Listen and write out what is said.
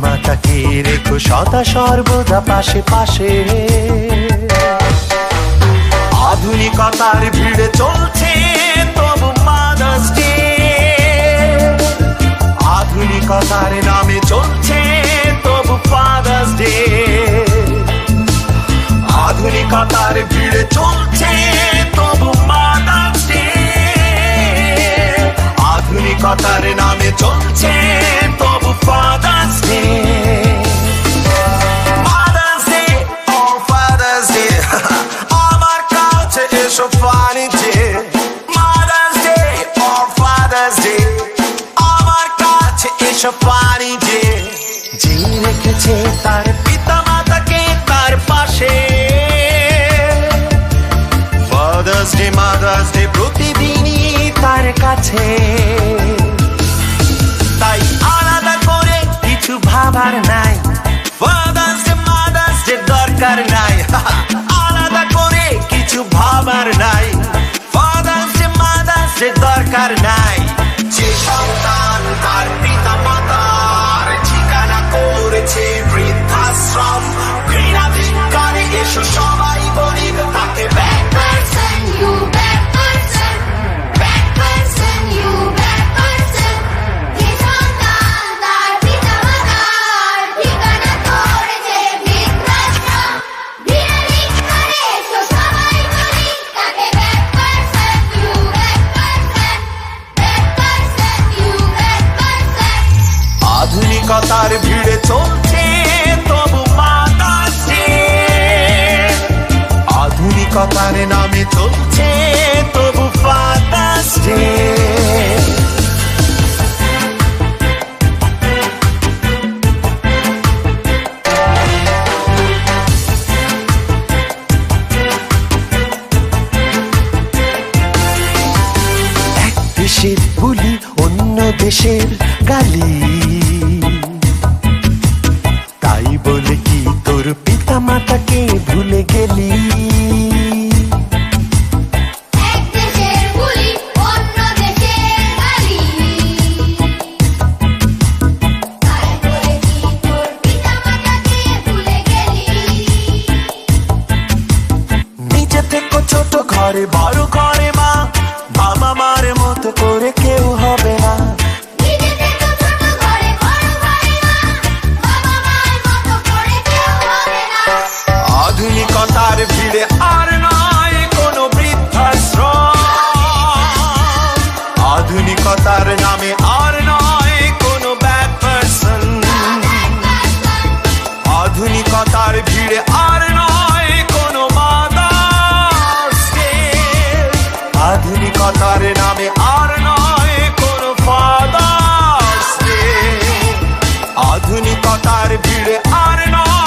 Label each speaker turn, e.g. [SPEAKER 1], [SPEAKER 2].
[SPEAKER 1] মাতাকে রেখো সদা সর্বদা পাশে পাশে। আধুনিকতার ভিড়ে চলছে তবু মাদার্স ডে, আধুনিকতার নামে চলছে তবু ফাদার্স ডে। আধুনিকতার ভিড়ে চলছে তবু মাদার্স ডে, আধুনিকতার নামে চলছে তবু ফাদার্স ডে। ফাদার্স ডে ও ফাদার্স ডে আমার কাছে এসো ফানি ডে। মাদার্স ডে ও ফাদার্স ডে আমার কাছে এসো ফানি ডে। যে রেখেছে তার পিতা মাতাকে তার পাশে। ফাদার্স ডে মাদার্স ডে প্রতিদিনই তার কাছে। তাই আলাদা করে কিছু ভাবার নাই, ফাদার্স ডে মাদার্স ডে দরকার নাই। আলাদা করে কিছু ভাবার নাই, ফাদার্স ডে মাদার্স ডে দরকার নাই। যে সন্তান তার পিতা মাতার ঠিকানা করেছে বৃদ্ধাশ্রম, ঘৃণা ধিক্কারে এসো সবাই বলি তাকে bad person,
[SPEAKER 2] You bad person, bad person, you bad person. যে সন্তান তার পিতা মাতার ঠিকানা করেছে বৃদ্ধাশ্রম, ঘৃণা ধিক্কারে এসো সবাই বলি তাকে bad person, you bad person, bad person, you bad person.
[SPEAKER 1] আধুনিকতার ভিড়ে চলছে তবু মাদার্স ডে, আধুনিকতার নামে চলছে তবু ফাদার্স ডে। এক দেশের বুলি অন্য দেশের গালি, তাই বলে কি তোর পিতা মাতাকে ভুলে গেলি?
[SPEAKER 2] এক দেশের বুলি অন্য দেশের গালি, তাই বলে কি তোর পিতা মাতাকে ভুলে গেলি?
[SPEAKER 1] নিচে থেকে ছোট ঘরে বড় ঘরে মা, বাবা মার মতো করে কেউ হবে না।
[SPEAKER 2] নিজে থেকে ছোট ঘরে বড় ঘরে মা, বাবা মার মতো করে কেউ হবে না।
[SPEAKER 1] আধুনিকতার ভিড়ে আর নয় কোনো বৃদ্ধাশ্রম, আধুনিকতার নামে আর নয় কোনো ব্যাড পারসন। আধুনিকতার ভিড়ে আর নয় কোনো মাদার্স ডে, আধুনিকতার নামে আর নয় কোনো ফাদার্স ডে। আধুনিকতার ভিড়ে আর নয়